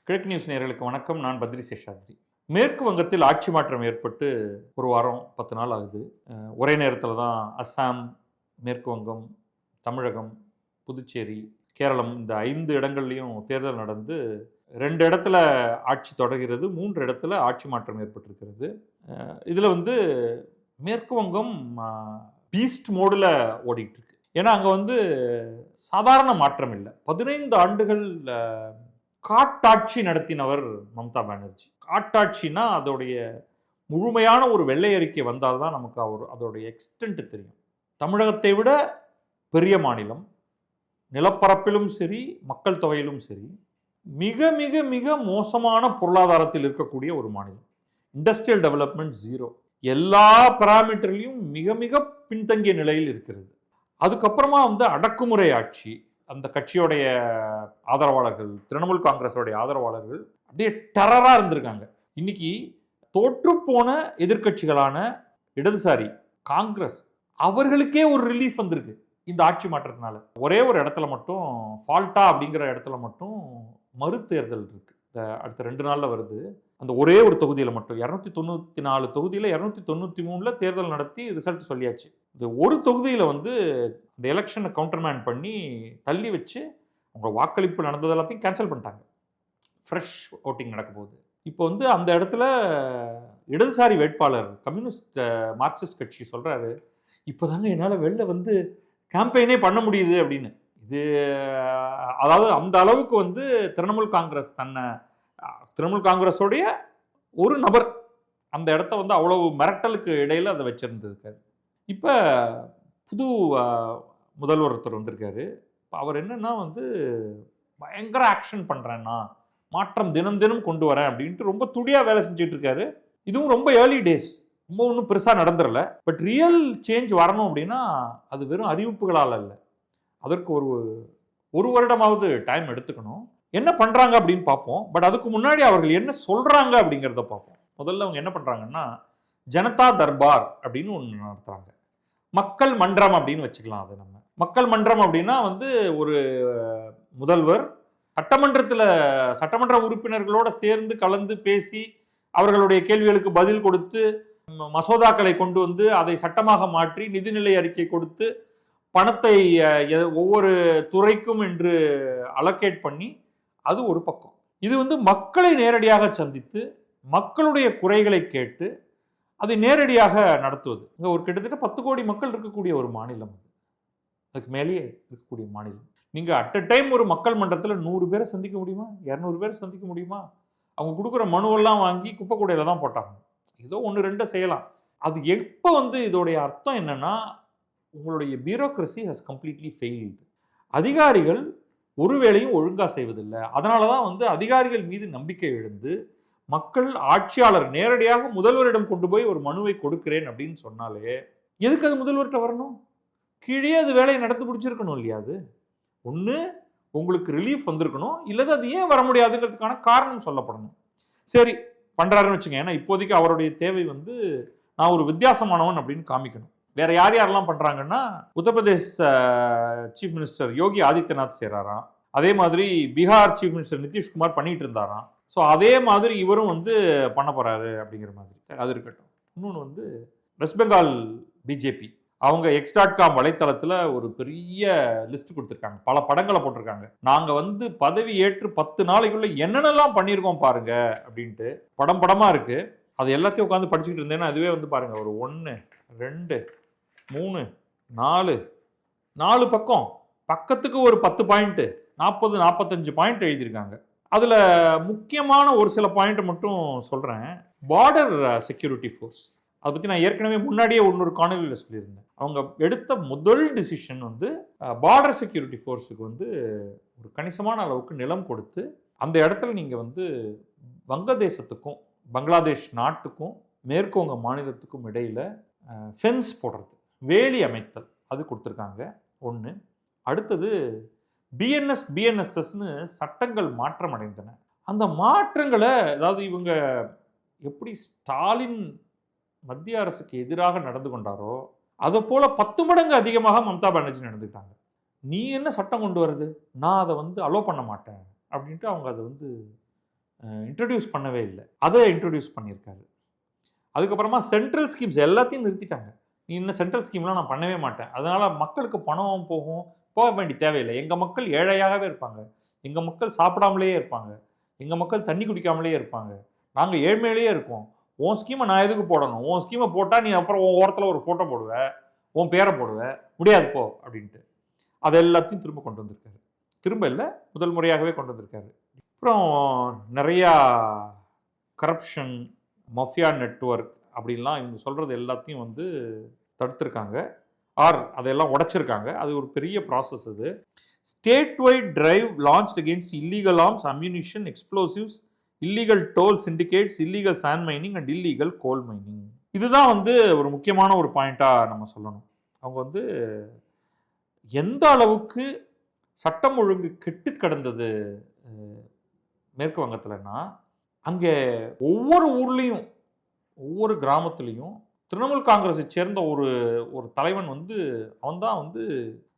கிழக்கு நியூஸ் நேயர்களுக்கு வணக்கம். நான் பத்ரி சேஷாத்ரி. மேற்கு வங்கத்தில் ஆட்சி மாற்றம் ஏற்பட்டு ஒரு வாரம் 10 நாள் ஆகுது. ஒரே நேரத்தில தான் அஸ்ஸாம், மேற்கு வங்கம், தமிழகம், புதுச்சேரி, கேரளம் இந்த 5 இடங்கள்லயும் தேர்தல் நடந்து 2 இடத்துல ஆட்சி தொடர்கிறது. 3 இடத்துல ஆட்சி மாற்றம் ஏற்பட்டிருக்கிறது. இதுல வந்து மேற்கு வங்கம் அ பீஸ்ட் மோடுல ஓடிட்டு இருக்கு. ஏன்னா, அங்க வந்து சாதாரண மாற்றம் இல்ல. 15 ஆண்டுகள் அ காட்டாட்சி நடத்தினவர் மம்தா பானர்ஜி. காட்டாட்சின்னா, அதோடைய முழுமையான ஒரு வெள்ளை அறிக்கை வந்தால் தான் நமக்கு அதோடைய எக்ஸ்டென்ட் தெரியும். தமிழகத்தை விட பெரிய மாநிலம். நிலப்பரப்பிலும் சரி, மக்கள் தொகையிலும் சரி, மிக மிக மிக மோசமான பொருளாதாரத்தில் இருக்கக்கூடிய ஒரு மாநிலம். Industrial development 0. எல்லா பாராமீட்டர்லயும் மிக மிக பின்தங்கிய நிலையில் இருக்கிறது. அதுக்கப்புறமா வந்து அடக்குமுறை ஆட்சி. அந்த கட்சியோடைய ஆதரவாளர்கள், திரிணாமுல் காங்கிரஸோடைய ஆதரவாளர்கள் அப்படியே டெரரா இருந்திருக்காங்க. இன்னைக்கு தோற்றுப்போன எதிர்க்கட்சிகளான இடதுசாரி, காங்கிரஸ் அவர்களுக்கே ஒரு ரிலீஃப் வந்திருக்கு இந்த ஆட்சி மாற்றத்தினால. ஒரே ஒரு இடத்துல மட்டும் ஃபால்ட்டா அப்படிங்கிற இடத்துல மட்டும் மறுதேர்தல் இருக்கு. அடுத்த 2 நாள்ல வருது. அந்த ஒரே ஒரு தொகுதியில மட்டும் 294 தொகுதியில 293ல தேர்தல் நடத்தி ரிசல்ட் சொல்லியாச்சு. இந்த ஒரு தொகுதியில வந்து இந்த எலெக்ஷனை கவுண்டர்மேன் பண்ணி தள்ளி வச்சு அவங்க வாக்களிப்பு நடந்தது எல்லாத்தையும் கேன்சல் பண்ணிட்டாங்க. ஃப்ரெஷ் ஓட்டிங் நடக்க போகுது. இப்போ வந்து அந்த இடத்துல இடதுசாரி வேட்பாளர் கம்யூனிஸ்ட் மார்க்சிஸ்ட் கட்சி சொல்றாரு, இப்போதாங்க என்னால் வெளில வந்து கேம்பெயினே பண்ண முடியுது அப்படின்னு. இது அதாவது அந்த அளவுக்கு வந்து திரிணாமுல் காங்கிரஸ் திரிணாமுல் காங்கிரஸோடைய ஒரு நபர் அந்த இடத்த வந்து அவ்வளவு மிரட்டலுக்கு இடையில அதை வச்சிருந்திருக்காரு. இப்போ புது முதல்வர் ஒருத்தர் வந்திருக்காரு. அவர் என்னன்னா வந்து பயங்கர ஆக்ஷன் பண்றேன்னா மாற்றம் தினம் தினம் கொண்டு வரேன் அப்படின்ட்டு ரொம்ப துடியா வேலை செஞ்சுட்டு இருக்காரு. இதுவும் ரொம்ப ஏர்லி டேஸ், ரொம்ப ஒன்றும் பெருசா நடந்துடல. பட் ரியல் சேஞ்ச் வரணும் அப்படின்னா அது வெறும் அறிவிப்புகளால் அல்ல. அதற்கு ஒரு வருடமாவது டைம் எடுத்துக்கணும். என்ன பண்றாங்க அப்படின்னு பார்ப்போம். பட் அதுக்கு முன்னாடி அவர்கள் என்ன சொல்றாங்க அப்படிங்கிறத பார்ப்போம். முதல்ல அவங்க என்ன பண்றாங்கன்னா, ஜனதா தர்பார் அப்படின்னு ஒன்று நடத்துறாங்க. மக்கள் மன்றம் அப்படின்னு வச்சுக்கலாம். அதை நம்ம மக்கள் மன்றம் அப்படின்னா வந்து ஒரு முதல்வர் சட்டமன்ற உறுப்பினர்களோட சேர்ந்து கலந்து பேசி அவர்களுடைய கேள்விகளுக்கு பதில் கொடுத்து மசோதாக்களை கொண்டு வந்து அதை சட்டமாக மாற்றி நிதிநிலை அறிக்கை கொடுத்து பணத்தை ஒவ்வொரு துறைக்கும் என்று அலோகேட் பண்ணி அது ஒரு பக்கம். இது வந்து மக்களை நேரடியாக சந்தித்து மக்களுடைய குறைகளை கேட்டு அதை நேரடியாக நடத்துவது. இங்க ஒரு கிட்டத்தட்ட 10 கோடி மக்கள் இருக்கக்கூடிய ஒரு மாநிலம், அதுக்கு மேலேயே இருக்கக்கூடிய மாநிலம். நீங்க அட் அ டைம் ஒரு மக்கள் மன்றத்தில் 100 பேரை சந்திக்க முடியுமா? 200 பேரை சந்திக்க முடியுமா? அவங்க கொடுக்குற மனுவெல்லாம் வாங்கி குப்பை கூடையில தான் போட்டாங்க. ஏதோ 1, 2 செய்யலாம். அது எப்போ வந்து இதோடைய அர்த்தம் என்னன்னா, உங்களுடைய பியூரோக்ரசி ஹஸ் கம்ப்ளீட்லி ஃபெயில்டு. அதிகாரிகள் ஒரு வேளையும் ஒழுங்கா செய்வதில்லை. அதனால தான் வந்து அதிகாரிகள் மீது நம்பிக்கை இழந்து மக்கள் ஆட்சியாளர் நேரடியாக முதல்வரிடம் கொண்டு போய் ஒரு மனுவை கொடுக்கிறேன் அப்படின்னு சொன்னாலே எதுக்கு அது முதல்வர்கிட்ட வரணும்? கீழே அது வேலையை நடத்தி பிடிச்சிருக்கணும் இல்லையா? அது ஒன்று உங்களுக்கு ரிலீஃப் வந்திருக்கணும், இல்லது அது ஏன் வர முடியாதுங்கிறதுக்கான காரணம் சொல்லப்படணும். சரி பண்றாருன்னு வச்சுங்க. ஏன்னா இப்போதைக்கு அவருடைய தேவை வந்து நான் ஒரு வித்தியாசமானவன் அப்படின்னு காமிக்கணும். வேற யாரெல்லாம் பண்றாங்கன்னா, உத்தரப்பிரதேஷ் சீஃப் மினிஸ்டர் யோகி ஆதித்யநாத் செய்றாராம். அதே மாதிரி பீகார் சீஃப் மினிஸ்டர் நிதிஷ்குமார் பண்ணிட்டு இருந்தாராம். ஸோ அதே மாதிரி இவரும் வந்து பண்ண போறாரு அப்படிங்கிற மாதிரி. அது இருக்கட்டும். இன்னொன்று வந்து வெஸ்ட் பெங்கால் பிஜேபி அவங்க x.com வலைத்தளத்தில் ஒரு பெரிய லிஸ்ட் கொடுத்துருக்காங்க. பல படங்களை போட்டிருக்காங்க. நாங்கள் வந்து பதவி ஏற்று 10 நாளைக்குள்ள என்னென்னலாம் பண்ணியிருக்கோம் பாருங்க அப்படின்ட்டு படமா இருக்கு. அது எல்லாத்தையும் உட்காந்து படிச்சுக்கிட்டு இருந்தேன்னா அதுவே வந்து பாருங்க ஒரு 1, 2, 3, 4 பக்கம், பக்கத்துக்கு ஒரு 10 பாயிண்ட், 40, 45 பாயிண்ட் எழுதியிருக்காங்க. அதுல முக்கியமான ஒரு சில பாயிண்ட் மட்டும் சொல்றேன். பார்டர் செக்யூரிட்டி ஃபோர்ஸ், அதை பத்தி நான் ஏற்கனவே முன்னாடியே இன்னொரு காணொலியில் சொல்லியிருந்தேன். அவங்க எடுத்த முதல் டிசிஷன் வந்து பார்டர் செக்யூரிட்டி ஃபோர்ஸுக்கு வந்து ஒரு கணிசமான அளவுக்கு நிலம் கொடுத்து அந்த இடத்துல நீங்க வந்து வங்கதேசத்துக்கும் பங்களாதேஷ் நாட்டுக்கும் மேற்கு வங்க மாநிலத்துக்கும் இடையில ஃபென்ஸ் போடுறது, வேலி அமைத்தல், அது கொடுத்துருக்காங்க. ஒன்று. அடுத்தது பிஎன்எஸ்எஸ்னு சட்டங்கள் மாற்றம் அடைந்தன. அந்த மாற்றங்களை அதாவது இவங்க எப்படி ஸ்டாலின் மத்திய அரசுக்கு எதிராக நடந்து கொண்டாரோ அதை போல 10 மடங்கு அதிகமாக மம்தா பானர்ஜி நடந்துக்கிட்டாங்க. நீ என்ன சட்டம் கொண்டு வருது, நான் அதை வந்து அலோ பண்ண மாட்டேன் அப்படின்ட்டு அவங்க அதை வந்து இன்ட்ரடியூஸ் பண்ணவே இல்லை. அதை இன்ட்ரடியூஸ் பண்ணியிருக்காரு. அதுக்கப்புறமா சென்ட்ரல் ஸ்கீம்ஸ் எல்லாத்தையும் நிறுத்திட்டாங்க. நீ இன்னும் சென்ட்ரல் ஸ்கீம்லாம் நான் பண்ணவே மாட்டேன். அதனால மக்களுக்கு பணம் போக வேண்டிய தேவையில்லை. எங்க மக்கள் ஏழையாகவே இருப்பாங்க. எங்க மக்கள் சாப்பிடாமலேயே இருப்பாங்க. எங்க மக்கள் தண்ணி குடிக்காமலேயே இருப்பாங்க. நாங்க ஏழ்மையிலேயே இருக்கோம். உன் ஸ்கீமை நான் எதுக்கு போடணும்? உன் ஸ்கீமை போட்டா நீ அப்புறம் உன் ஓரத்துல ஒரு ஃபோட்டோ போடுவ. உன் பேரை போடுவ. முடியாது போ அப்படின்ட்டு. அது எல்லாத்தையும் திரும்ப கொண்டு வந்திருக்காரு. திரும்ப இல்ல, முதல் முறையாகவே கொண்டு வந்திருக்காரு. அப்புறம் நிறையா கரப்ஷன், மஃபியா நெட்வொர்க் அப்படின்லாம் இவங்க சொல்றது எல்லாத்தையும் வந்து தடுத்திருக்காங்க. அதெல்லாம் உடைச்சிருக்காங்க. அது ஒரு பெரிய ப்ராசஸ் அது. State wide drive launched against illegal arms, ammunition, explosives, illegal toll syndicates, illegal sand mining and illegal coal mining. இதுதான் வந்து ஒரு முக்கியமான ஒரு பாயிண்டா நம்ம சொல்லணும். அவங்க வந்து எந்த அளவுக்கு சட்டம் ஒழுங்கு கெட்டு கிடந்தது மேற்கு வங்கத்திலன்னா, அங்கே ஒவ்வொரு ஊர்லேயும் ஒவ்வொரு கிராமத்துலேயும் திரிணாமுல் காங்கிரஸை சேர்ந்த ஒரு தலைவன் வந்து அவன் தான் வந்து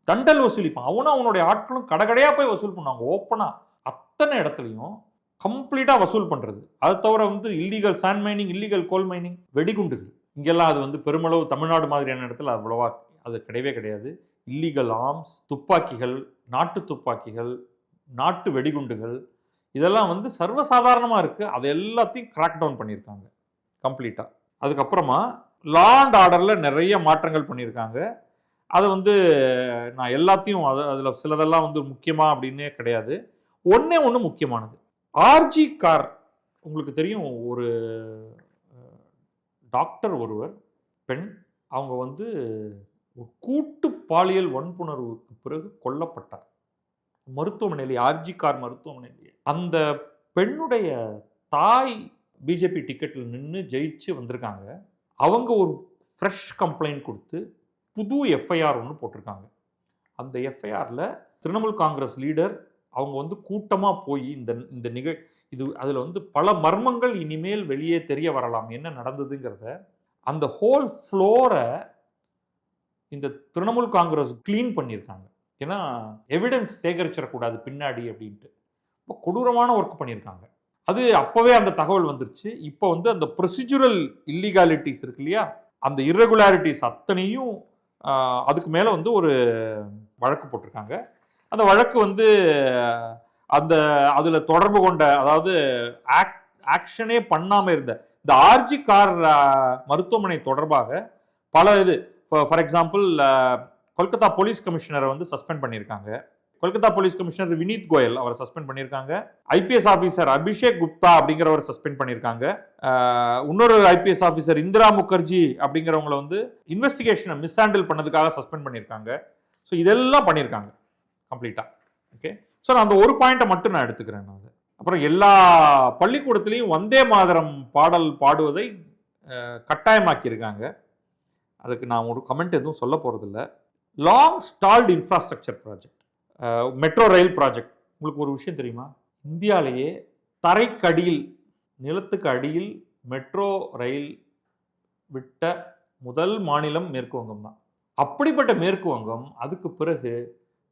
தண்டல் வசூலிப்பான். அவனும் அவனுடைய ஆட்களும் கடைக்கடையா போய் வசூல் பண்ணுவாங்க. ஓப்பனா அத்தனை இடத்துலையும் கம்ப்ளீட்டா வசூல் பண்றது. அதை தவிர வந்து illegal sand mining, illegal coal mining, வெடிகுண்டுகள் இங்கெல்லாம் அது வந்து பெருமளவு தமிழ்நாடு மாதிரியான இடத்துல அவ்வளவா அது கிடையவே கிடையாது. இல்லீகல் ஆர்ம்ஸ், துப்பாக்கிகள், நாட்டு துப்பாக்கிகள், நாட்டு வெடிகுண்டுகள் இதெல்லாம் வந்து சர்வசாதாரணமா இருக்கு. அது எல்லாத்தையும் கிராக் டவுன் பண்ணியிருக்காங்க கம்ப்ளீட்டா. அதுக்கப்புறமா லா அண்ட் ஆர்டர்ல நிறைய மாற்றங்கள் பண்ணியிருக்காங்க. அதை வந்து நான் எல்லாத்தையும் அதில் சிலதெல்லாம் வந்து முக்கியமா அப்படின்னே கிடையாது. ஒன்னே ஒன்று முக்கியமானது. ஆர்ஜி கார் உங்களுக்கு தெரியும், ஒரு டாக்டர் ஒருவர் பெண், அவங்க வந்து ஒரு கூட்டு பாலியல் வன்புணர்வுக்கு பிறகு கொல்லப்பட்டார் மருத்துவமனையிலே, ஆர்ஜி கார் மருத்துவமனையிலே. அந்த பெண்ணுடைய தாய் பிஜேபி டிக்கெட்டில் நின்று ஜெயிச்சு வந்திருக்காங்க. அவங்க ஒரு ஃப்ரெஷ் கம்ப்ளைண்ட் கொடுத்து புது எஃப்ஐஆர் ஒன்று போட்டிருக்காங்க. அந்த எஃப்ஐஆரில் திரிணாமுல் காங்கிரஸ் லீடர் அவங்க வந்து கூட்டமாக போய் இந்த இது அதில் வந்து பல மர்மங்கள் இனிமேல் வெளியே தெரிய வரலாம் என்ன நடந்ததுங்கிறத, அந்த ஹோல் ஃப்ளோரை இந்த திரிணாமுல் காங்கிரஸ் கிளீன் பண்ணியிருக்காங்க. ஏன்னா எவிடன்ஸ் சேகரிச்சிடக்கூடாது பின்னாடி அப்படின்ட்டு ரொம்ப கொடூரமான ஒர்க் பண்ணியிருக்காங்க. அது அப்போவே அந்த தகவல் வந்துருச்சு. இப்போ வந்து அந்த ப்ரொசீஜரல் இல்லீகாலிட்டிஸ் இருக்கு இல்லையா, அந்த இர்ரெகுலாரிட்டிஸ் அத்தனையும் அதுக்கு மேலே வந்து ஒரு வழக்கு போட்டிருக்காங்க. அந்த வழக்கு வந்து அதில் தொடர்பு கொண்ட, அதாவது ஆக்ஷனே பண்ணாமல் இருந்த இந்த ஆர்ஜி கார் மருத்துவமனை தொடர்பாக பல ஃபார் எக்ஸாம்பிள் கொல்கத்தா போலீஸ் கமிஷனரை வந்து சஸ்பெண்ட் பண்ணியிருக்காங்க. கொல்கத்தா போலீஸ் கமிஷனர் வினீத் கோயல் அவரை சஸ்பெண்ட் பண்ணியிருக்காங்க. ஐபிஎஸ் ஆஃபீஸர் அபிஷேக் குப்தா அப்படிங்கிறவரை சஸ்பெண்ட் பண்ணியிருக்காங்க. இன்னொரு ஐபிஎஸ் ஆஃபீஸர் இந்திரா முகர்ஜி அப்படிங்கிறவங்களை வந்து இன்வெஸ்டிகேஷனை மிஸ்ஹேண்டில் பண்ணதுக்காக சஸ்பெண்ட் பண்ணியிருக்காங்க. ஸோ இதெல்லாம் பண்ணியிருக்காங்க கம்ப்ளீட்டாக. ஓகே, ஸோ நான் அந்த ஒரு பாயிண்ட்டை மட்டும் நான் எடுத்துக்கிறேன். நான் அப்புறம் எல்லா பள்ளிக்கூடத்துலேயும் வந்தே மாதரம் பாடல் பாடுவதை கட்டாயமாக்கியிருக்காங்க. அதுக்கு நான் ஒரு கமெண்ட் எதுவும் சொல்ல போகிறதில்ல. Long stalled infrastructure project, metro rail project. உங்களுக்கு ஒரு விஷயம் தெரியுமா? இந்தியாவிலேயே தரைக்கடியில், நிலத்துக்கு அடியில் மெட்ரோ ரயில் விட்ட முதல் மாநிலம் மேற்கு வங்கம் தான். அப்படிப்பட்ட மேற்கு வங்கம் அதுக்கு பிறகு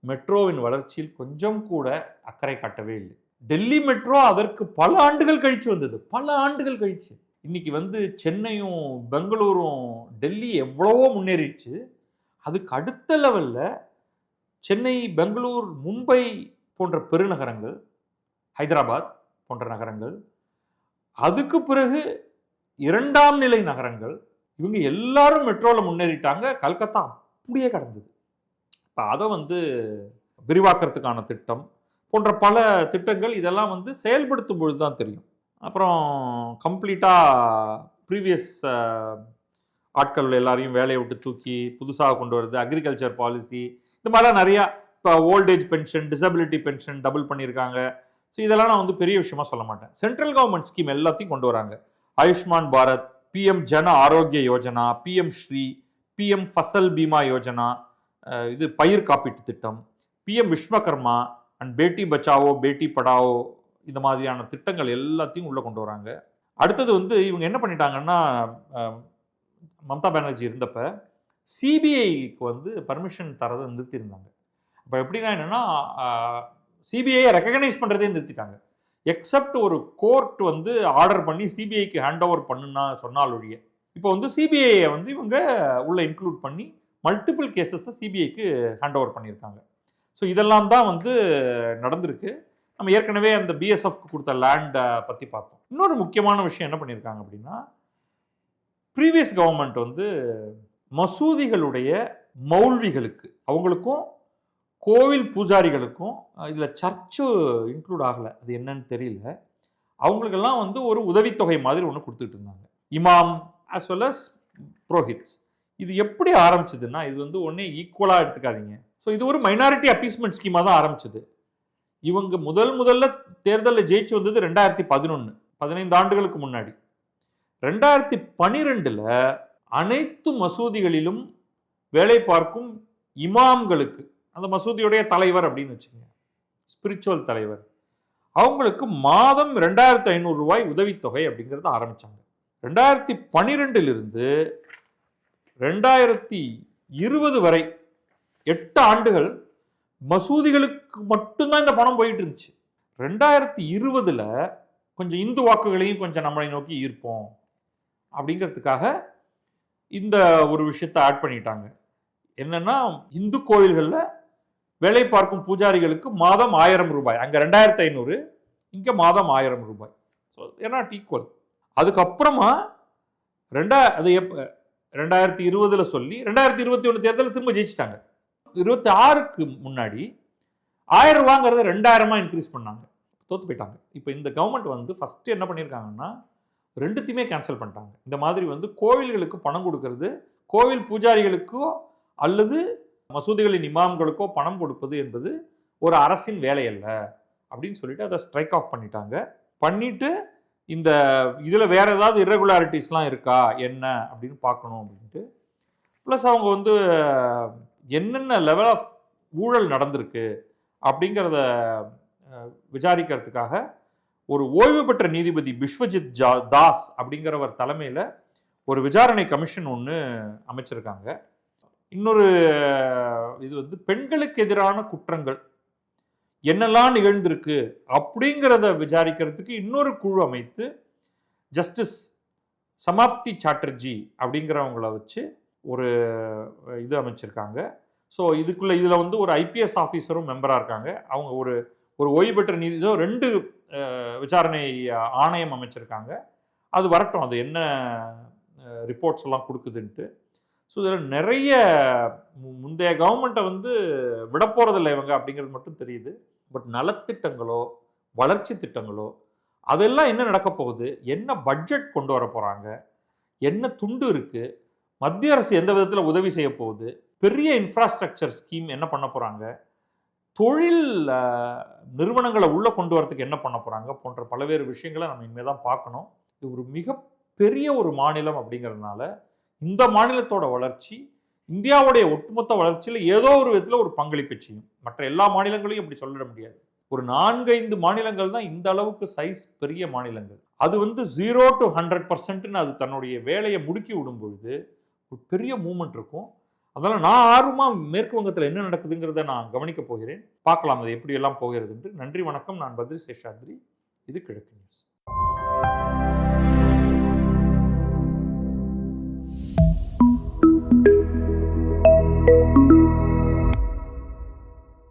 மெட்ரோவின் வளர்ச்சியில் கொஞ்சம் கூட அக்கறை காட்டவே இல்லை. டெல்லி மெட்ரோ அதற்கு பல ஆண்டுகள் கழிச்சு வந்தது, பல ஆண்டுகள் கழிச்சு. இன்னைக்கு வந்து சென்னையும் பெங்களூரும் டெல்லி எவ்வளவோ முன்னேறிடுச்சு. அதுக்கு அடுத்த லெவல்ல சென்னை, பெங்களூர், மும்பை போன்ற பெருநகரங்கள், ஹைதராபாத் போன்ற நகரங்கள், அதுக்கு பிறகு இரண்டாம் நிலை நகரங்கள், இவங்க எல்லாரும் மெட்ரோல முன்னேறிட்டாங்க. கல்கத்தா அப்படியே கடந்தது. இப்போ அதை வந்து விரிவாக்கறதுக்கான திட்டம் போன்ற பல திட்டங்கள் இதெல்லாம் வந்து செயல்படுத்தும் பொழுது தான் தெரியும். அப்புறம் கம்ப்ளீட்டாக ப்ரீவியஸ் ஆட்கள் எல்லாரையும் வேலையை விட்டு தூக்கி புதுசாக கொண்டு வருது, அக்ரிகல்ச்சர் பாலிசி, இந்த மாதிரிலாம் நிறையா. இப்போ old age pension, disability pension double பண்ணியிருக்காங்க. ஸோ இதெல்லாம் நான் வந்து பெரிய விஷயமா சொல்ல மாட்டேன். சென்ட்ரல் கவர்மெண்ட் ஸ்கீம் எல்லாத்தையும் கொண்டு வராங்க. Ayushman Bharat, PM Jan Arogya Yojana, PM Sri, PM Fasal Bima Yojana, இது பயிர் காப்பீட்டு திட்டம், பிஎம் விஸ்வகர்மா அண்ட் பேட்டி பச்சாவோ பேட்டி படாவோ, இந்த மாதிரியான திட்டங்கள் எல்லாத்தையும் உள்ளே கொண்டு வராங்க. அடுத்தது வந்து இவங்க என்ன பண்ணிட்டாங்கன்னா, மம்தா பானர்ஜி இருந்தப்ப சிபிஐக்கு வந்து பர்மிஷன் தரதை நிறுத்தியிருந்தாங்க. இப்போ எப்படின்னா என்னன்னா, சிபிஐயை ரெக்கக்னைஸ் பண்ணுறதே நிறுத்திட்டாங்க. எக்ஸப்ட் ஒரு கோர்ட் வந்து ஆர்டர் பண்ணி சிபிஐக்கு ஹேண்ட் ஓவர் பண்ணுன்னா சொன்னால் ஒழிய. இப்போ வந்து சிபிஐயை வந்து இவங்க உள்ள இன்க்ளூட் பண்ணி மல்டிபிள் கேசஸை சிபிஐக்கு ஹேண்ட் ஓவர் பண்ணியிருக்காங்க. ஸோ இதெல்லாம் தான் வந்து நடந்திருக்கு. நம்ம ஏற்கனவே அந்த பிஎஸ்எஃப்க்கு கொடுத்த லேண்டை பற்றி பார்த்தோம். இன்னொரு முக்கியமான விஷயம் என்ன பண்ணியிருக்காங்க அப்படின்னா, ப்ரீவியஸ் கவர்மெண்ட் வந்து மசூதிகளுடைய மௌல்விகளுக்கு, அவங்களுக்கும் கோவில் பூஜாரிகளுக்கும் இதில் சர்ச்சு இன்க்ளூட் ஆகலை, அது என்னன்னு தெரியல, அவங்களுக்கெல்லாம் வந்து ஒரு உதவித்தொகை மாதிரி ஒன்று கொடுத்துட்டு இருந்தாங்க, இமாம் as well as புரோஹித்ஸ். இது எப்படி ஆரம்பிச்சதுன்னா, இது வந்து ஒன்றே ஈக்குவலாக எடுத்துக்காதீங்க. ஸோ இது ஒரு மைனாரிட்டி அப்பீஸ்மெண்ட் ஸ்கீமாக தான் ஆரம்பிச்சது. இவங்க முதல்ல தேர்தலில் ஜெயிச்சு வந்தது 2011, 15 ஆண்டுகளுக்கு முன்னாடி. 2012 அனைத்து மசூதிகளிலும் வேலை பார்க்கும் இமாம்களுக்கு, அந்த மசூதியுடைய தலைவர் அப்படின்னு வச்சுக்கோங்க, ஸ்பிரிச்சுவல் தலைவர், அவங்களுக்கு மாதம் 2500 ரூபாய் உதவித்தொகை அப்படிங்கிறத ஆரம்பிச்சாங்க. 2012 2020 வரை 8 ஆண்டுகள் மசூதிகளுக்கு மட்டும்தான் இந்த பணம் போயிட்டு இருந்துச்சு. 2020 கொஞ்சம் இந்து வாக்குகளையும் கொஞ்சம் நம்மளை நோக்கி ஈர்ப்போம் அப்படிங்கிறதுக்காக இந்த ஒரு விஷயத்தை ஆட் பண்ணிட்டாங்க. என்னன்னா, இந்து கோயில்களில் வேலை பார்க்கும் பூஜாரிகளுக்கு மாதம் 1000 ரூபாய், அங்கே 2500, இங்கே மாதம் 1000 ரூபாய். So not equal. அதுக்கப்புறமா அது 2020 சொல்லி 2021 தேர்தலில் திரும்ப ஜெயிச்சிட்டாங்க. 26க்கு முன்னாடி 1000 ரூபாங்கிறத 2000 இன்க்ரீஸ் பண்ணாங்க, தோத்து போயிட்டாங்க. இப்போ இந்த கவர்மெண்ட் வந்து ஃபர்ஸ்ட் என்ன பண்ணியிருக்காங்கன்னா, ரெண்டுத்தையுமே கேன்சல் பண்ணிட்டாங்க. இந்த மாதிரி வந்து கோவில்களுக்கு பணம் கொடுக்கறது, கோவில் பூஜாரிகளுக்கோ அல்லது மசூதிகளின் இமாம்களுக்கோ பணம் கொடுப்பது என்பது ஒரு அரசின் வேலை அல்ல அப்படின்னு சொல்லிட்டு அதை ஸ்ட்ரைக் ஆஃப் பண்ணிட்டாங்க. பண்ணிட்டு இந்த இதில் வேற ஏதாவது இர்ரெகுலாரிட்டிஸ்லாம் இருக்கா என்ன அப்படின்னு பார்க்கணும் அப்படின்ட்டு, ப்ளஸ் அவங்க வந்து என்னென்ன லெவல் ஆஃப் ஊழல் நடந்திருக்கு அப்படிங்கிறத விசாரிக்கிறதுக்காக ஒரு ஓய்வு பெற்ற நீதிபதி பிஸ்வஜித் தாஸ் அப்படிங்கிறவர் தலைமையில் ஒரு விசாரணை கமிஷன் ஒன்று அமைச்சிருக்காங்க. இன்னொரு இது வந்து பெண்களுக்கு எதிரான குற்றங்கள் என்னெல்லாம் நிகழ்ந்திருக்கு அப்படிங்கிறத விசாரிக்கிறதுக்கு இன்னொரு குழு அமைத்து ஜஸ்டிஸ் சமாப்தி சாட்டர்ஜி அப்படிங்கிறவங்கள வச்சு ஒரு இது அமைச்சிருக்காங்க. ஸோ இதில் வந்து ஒரு ஐபிஎஸ் ஆஃபீஸரும் மெம்பராக இருக்காங்க. அவங்க ஒரு ஓய்வு பெற்ற நீதிபதியோ 2 விசாரணை ஆணையம் அமைச்சிருக்காங்க. அது வரட்டும், அது என்ன ரிப்போர்ட்ஸ் எல்லாம் கொடுக்குதுன்ட்டு. ஸோ இதில் நிறைய முந்தைய கவர்மெண்ட்டை வந்து விட போகிறதில்லை இவங்க அப்படிங்கிறது மட்டும் தெரியுது. பட் நலத்திட்டங்களோ வளர்ச்சி திட்டங்களோ அதெல்லாம் என்ன நடக்க போகுது, என்ன பட்ஜெட் கொண்டு வர போகிறாங்க, என்ன துண்டு இருக்குது, மத்திய அரசு எந்த விதத்தில் உதவி செய்ய போகுது, பெரிய இன்ஃப்ராஸ்ட்ரக்சர் ஸ்கீம் என்ன பண்ண போகிறாங்க, தொழில் நிறுவனங்களை உள்ளே கொண்டு வரதுக்கு என்ன பண்ண போகிறாங்க போன்ற பல்வேறு விஷயங்களை நம்ம இனிமேல் தான் பார்க்கணும். இது ஒரு மிகப்பெரிய ஒரு மாநிலம் அப்படிங்கிறதுனால இந்த மாநிலத்தோட வளர்ச்சி இந்தியாவுடைய ஒட்டுமொத்த வளர்ச்சியில் ஏதோ ஒரு விதத்தில் ஒரு பங்களிப்பு செய்யும். மற்ற எல்லா மாநிலங்களையும் அப்படி சொல்லிட முடியாது. ஒரு 4-5 மாநிலங்கள் தான் இந்த அளவுக்கு சைஸ் பெரிய மாநிலங்கள். அது வந்து 0 to 100% அது தன்னுடைய வேலையை முடுக்கி விடும் பொழுது ஒரு பெரிய மூவ்மெண்ட் இருக்கும். அதனால் நான் ஆர்வமாக மேற்கு வங்கத்தில் என்ன நடக்குதுங்கிறத நான் கவனிக்க போகிறேன். பார்க்கலாம் அது எப்படி எல்லாம் போகிறது என்று. நன்றி, வணக்கம். நான் பத்ரி சேஷாத்ரி. இது கிழக்கு நியூஸ்.